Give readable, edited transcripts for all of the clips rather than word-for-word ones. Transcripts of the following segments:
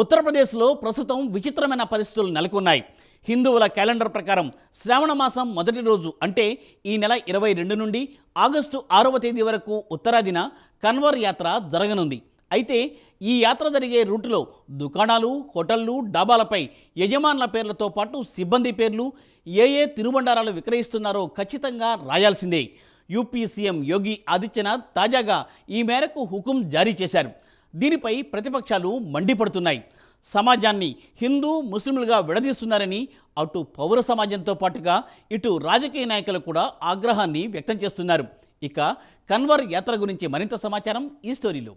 ఉత్తరప్రదేశ్లో ప్రస్తుతం విచిత్రమైన పరిస్థితులు నెలకొన్నాయి. హిందువుల క్యాలెండర్ ప్రకారం శ్రావణ మాసం మొదటి రోజు అంటే ఈ నెల 22 నుండి ఆగస్టు 6వ తేదీ వరకు ఉత్తరాదిన కన్వర్ యాత్ర జరగనుంది. అయితే ఈ యాత్ర జరిగే రూటులో దుకాణాలు, హోటళ్లు, డాబాలపై యజమానుల పేర్లతో పాటు సిబ్బంది పేర్లు, ఏ తినుబండారాలు విక్రయిస్తున్నారో ఖచ్చితంగా రాయాల్సిందే. యూపీ సీఎం యోగి ఆదిత్యనాథ్ తాజాగా ఈ మేరకు హుకుం జారీ చేశారు. దీనిపై ప్రతిపక్షాలు మండిపడుతున్నాయి. సమాజాన్ని హిందూ ముస్లింలుగా విడదీస్తున్నారని అటు పౌర సమాజంతో పాటుగా ఇటు రాజకీయ నాయకులు కూడా ఆగ్రహాన్ని వ్యక్తం చేస్తున్నారు. ఇక కన్వర్ యాత్ర గురించి మరింత సమాచారం ఈ స్టోరీలో.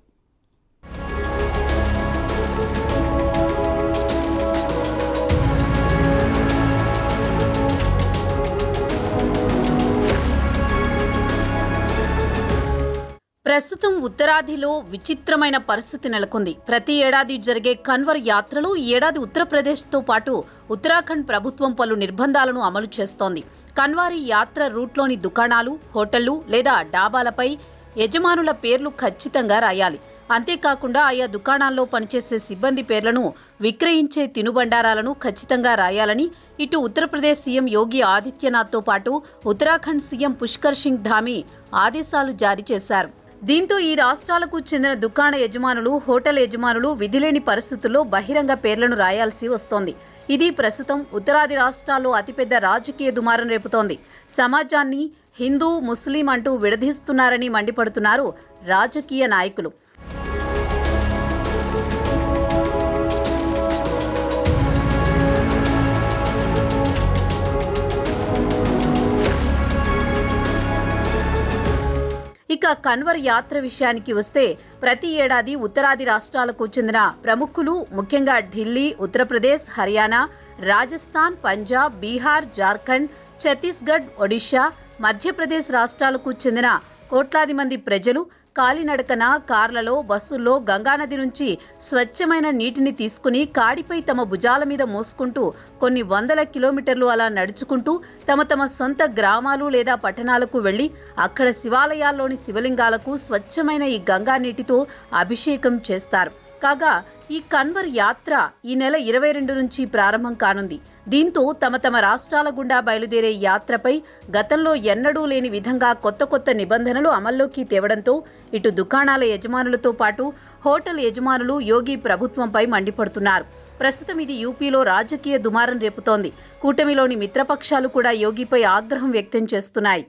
ప్రస్తుతం ఉత్తరాదిలో విచిత్రమైన పరిస్థితి నెలకొంది. ప్రతి ఏడాది జరిగే కన్వర్ యాత్రలో ఈ ఏడాది ఉత్తరప్రదేశ్తో పాటు ఉత్తరాఖండ్ ప్రభుత్వం పలు నిర్బంధాలను అమలు చేస్తోంది. కన్వారీ యాత్ర రూట్లోని దుకాణాలు, హోటళ్లు లేదా డాబాలపై యజమానుల పేర్లు ఖచ్చితంగా రాయాలి. అంతేకాకుండా ఆయా దుకాణాల్లో పనిచేసే సిబ్బంది పేర్లను, విక్రయించే తినుబండారాలను ఖచ్చితంగా రాయాలని ఇటు ఉత్తరప్రదేశ్ సీఎం యోగి ఆదిత్యనాథ్తో పాటు ఉత్తరాఖండ్ సీఎం పుష్కర్ సింగ్ ధామీ ఆదేశాలు జారీ చేశారు. దీంతో ఈ రాష్ట్రాలకు చెందిన దుకాణ యజమానులు, హోటల్ యజమానులు విధిలేని పరిస్థితుల్లో బహిరంగ పేర్లను రాయాల్సి వస్తోంది. ఇది ప్రస్తుతం ఉత్తరాది రాష్ట్రాల్లో అతిపెద్ద రాజకీయ దుమారం రేపుతోంది. సమాజాన్ని హిందూ, ముస్లిం అంటూ విడదీస్తున్నారని మండిపడుతున్నారు రాజకీయ నాయకులు. ఇక కన్వర్ యాత్ర విషయానికి వస్తే ప్రతి ఏడాది ఉత్తరాది రాష్ట్రాలకు చెందిన ప్రముఖులు, ముఖ్యంగా ఢిల్లీ, ఉత్తరప్రదేశ్, హర్యానా, రాజస్థాన్, పంజాబ్, బీహార్, జార్ఖండ్, ఛత్తీస్గఢ్, ఒడిషా, మధ్యప్రదేశ్ రాష్ట్రాలకు చెందిన కోట్లాది మంది ప్రజలు కాలినడకన, కార్లలో, బస్సుల్లో గంగానది నుంచి స్వచ్ఛమైన నీటిని తీసుకుని కాడిపై తమ భుజాల మీద మోసుకుంటూ కొన్ని వందల కిలోమీటర్లు అలా నడుచుకుంటూ తమ సొంత గ్రామాలు లేదా పట్టణాలకు వెళ్లి అక్కడ శివాలయాల్లోని శివలింగాలకు స్వచ్ఛమైన ఈ గంగా నీటితో అభిషేకం చేస్తారు. కాగా ఈ కన్వర్ యాత్ర ఈ నెల 22 నుంచి ప్రారంభం కానుంది. దీంతో తమ రాష్ట్రాల గుండా బయలుదేరే యాత్రపై గతంలో ఎన్నడూ లేని విధంగా కొత్త నిబంధనలు అమల్లోకి తేవడంతో ఇటు దుకాణాల యజమానులతో పాటు హోటల్ యజమానులు యోగి ప్రభుత్వంపై మండిపడుతున్నారు. ప్రస్తుతం ఇది యూపీలో రాజకీయ దుమారం రేపుతోంది. కూటమిలోని మిత్రపక్షాలు కూడా యోగిపై ఆగ్రహం వ్యక్తం చేస్తున్నాయి.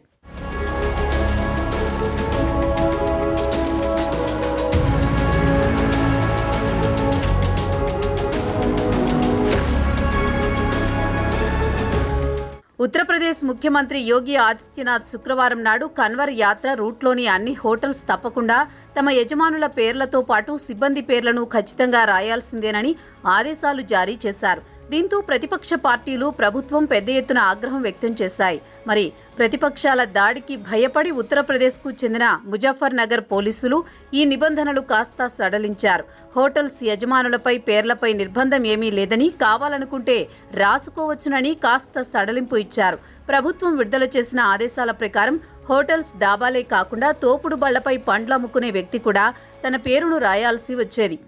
ఉత్తరప్రదేశ్ ముఖ్యమంత్రి యోగి ఆదిత్యనాథ్ శుక్రవారం నాడు కన్వర్ యాత్ర రూట్లోని అన్ని హోటల్స్ తప్పకుండా తమ యజమానుల పేర్లతో పాటు సిబ్బంది పేర్లను ఖచ్చితంగా రాయాల్సిందేనని ఆదేశాలు జారీ చేశారు. దీంతో ప్రతిపక్ష పార్టీలు, ప్రభుత్వం పెద్ద ఎత్తున ఆగ్రహం వ్యక్తం చేశాయి. మరి ప్రతిపక్షాల దాడికి భయపడి ఉత్తరప్రదేశ్కు చెందిన ముజఫర్ నగర్ పోలీసులు ఈ నిబంధనలు కాస్త సడలించారు. హోటల్స్ యజమానులపై పేర్లపై నిర్బంధం ఏమీ లేదని, కావాలనుకుంటే రాసుకోవచ్చునని కాస్త సడలింపు ఇచ్చారు. ప్రభుత్వం విడుదల చేసిన ఆదేశాల ప్రకారం హోటల్స్, దాబాలే కాకుండా తోపుడు బళ్లపై పండ్లు అమ్ముకునే వ్యక్తి కూడా తన పేరును రాయాల్సి వచ్చేది.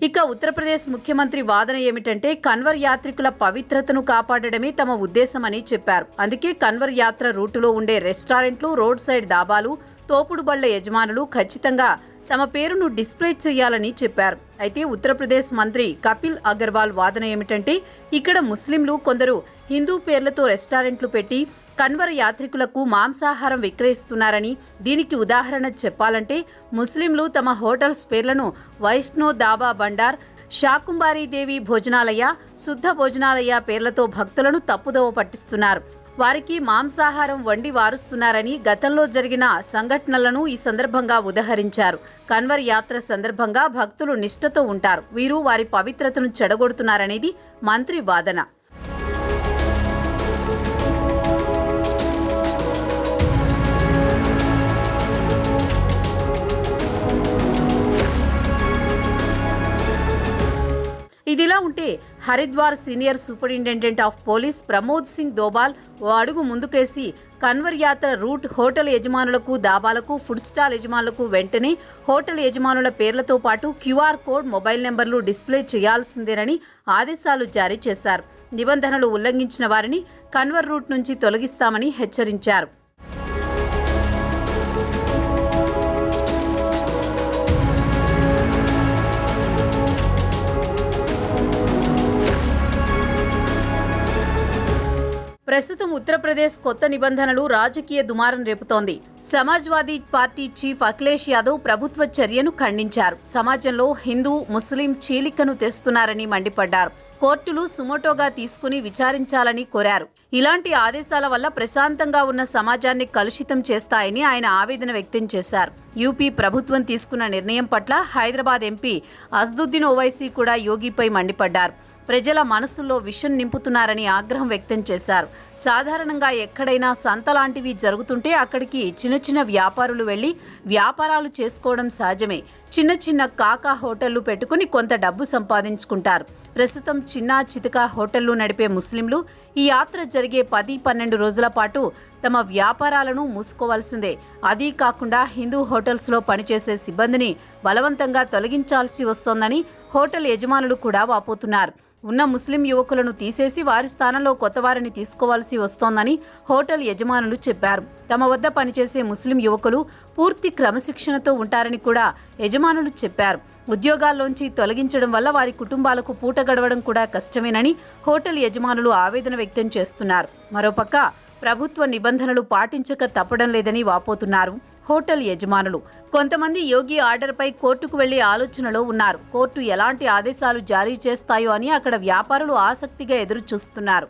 ఇక ఉత్తరప్రదేశ్ ముఖ్యమంత్రి వాదన ఏమిటంటే కన్వర్ యాత్రికుల పవిత్రతను కాపాడడమే తమ ఉద్దేశమని చెప్పారు. అందుకే కన్వర్ యాత్ర రూటులో ఉండే రెస్టారెంట్లు, రోడ్ సైడ్ దాబాలు, తోపుడు బళ్ల యజమానులు ఖచ్చితంగా తమ పేరును డిస్ప్లే చేయాలని చెప్పారు. అయితే ఉత్తరప్రదేశ్ మంత్రి కపిల్ అగర్వాల్ వాదన ఏమిటంటే ఇక్కడ ముస్లింలు కొందరు హిందూ పేర్లతో రెస్టారెంట్లు పెట్టి కన్వర్ యాత్రికులకు మాంసాహారం విక్రయిస్తున్నారని, దీనికి ఉదాహరణ చెప్పాలంటే ముస్లింలు తమ హోటల్స్ పేర్లను వైష్ణో దాబా బండార్, శాకుంబారీదేవి భోజనాలయ, శుద్ధ భోజనాలయ పేర్లతో భక్తులను తప్పుదోవ పట్టిస్తున్నారు. వారికి మాంసాహారం వండి వారుస్తున్నారని గతంలో జరిగిన సంఘటనలను ఈ సందర్భంగా ఉదహరించారు. కన్వర్ యాత్ర సందర్భంగా భక్తులు నిష్ఠతో ఉంటారు. వీరు వారి పవిత్రతను చెడగొడుతున్నారనేది మంత్రి వాదన. ఇదిలా ఉంటే Haridwar senior superintendent of police Pramod Singh Dobal ఓ అడుగు ముందుకేసి కన్వర్ యాత్ర రూట్ హోటల్ యజమానులకు, దాబాలకు, ఫుడ్ స్టాల్ యజమానులకు వెంటనే హోటల్ యజమానుల పేర్లతో పాటు క్యూఆర్ కోడ్, మొబైల్ నెంబర్లు డిస్ప్లే చేయాల్సిందేనని ఆదేశాలు జారీ చేశారు. నిబంధనలు ఉల్లంఘించిన వారిని కన్వర్ రూట్ నుంచి తొలగిస్తామని హెచ్చరించారు. ప్రస్తుతం ఉత్తరప్రదేశ్ కొత్త నిబంధనలు రాజకీయ దుమారం రేపుతోంది. సమాజ్వాదీ పార్టీ చీఫ్ అఖిలేష్ యాదవ్ ప్రభుత్వ చర్యను ఖండించారు. సమాజంలో హిందూ, ముస్లిం చీలికను తెస్తున్నారని మండిపడ్డారు. కోర్టులు సుమోటోగా తీసుకుని విచారించాలని కోరారు. ఇలాంటి ఆదేశాల వల్ల ప్రశాంతంగా ఉన్న సమాజాన్ని కలుషితం చేస్తాయని ఆయన ఆవేదన వ్యక్తం చేశారు. యూపీ ప్రభుత్వం తీసుకున్న నిర్ణయం పట్ల హైదరాబాద్ ఎంపీ అసదుద్దీన్ ఓవైసీ కూడా యోగిపై మండిపడ్డారు. ప్రజల మనసుల్లో విషం నింపుతున్నారని ఆగ్రహం వ్యక్తం చేశారు. సాధారణంగా ఎక్కడైనా సంత లాంటివి జరుగుతుంటే అక్కడికి చిన్న చిన్న వ్యాపారులు వెళ్లి వ్యాపారాలు చేసుకోవడం సహజమే. చిన్న చిన్న కాకా హోటళ్లు పెట్టుకుని కొంత డబ్బు సంపాదించుకుంటారు. ప్రస్తుతం చిన్న చితక హోటళ్లు నడిపే ముస్లింలు ఈ యాత్ర జరిగే 10-12 రోజుల పాటు తమ వ్యాపారాలను మూసుకోవాల్సిందే. అదీ కాకుండా హిందూ హోటల్స్లో పనిచేసే సిబ్బందిని బలవంతంగా తొలగించాల్సి వస్తోందని హోటల్ యజమానులు కూడా వాపోతున్నారు. ఉన్న ముస్లిం యువకులను తీసేసి వారి స్థానంలో కొత్తవారిని తీసుకోవాల్సి వస్తోందని హోటల్ యజమానులు చెప్పారు. తమ వద్ద పనిచేసే ముస్లిం యువకులు పూర్తి క్రమశిక్షణతో ఉంటారని కూడా యజమానులు చెప్పారు. ఉద్యోగాల్లోంచి తొలగించడం వల్ల వారి కుటుంబాలకు పూట గడవడం కూడా కష్టమేనని హోటల్ యజమానులు ఆవేదన వ్యక్తం చేస్తున్నారు. మరోపక్క ప్రభుత్వ నిబంధనలు పాటించక తప్పడం లేదని వాపోతున్నారు హోటల్ యజమానులు. కొంతమంది యోగి ఆర్డర్పై కోర్టుకు వెళ్లే ఆలోచనలో ఉన్నారు. కోర్టు ఎలాంటి ఆదేశాలు జారీ చేస్తాయో అని అక్కడ వ్యాపారులు ఆసక్తిగా ఎదురు చూస్తున్నారు.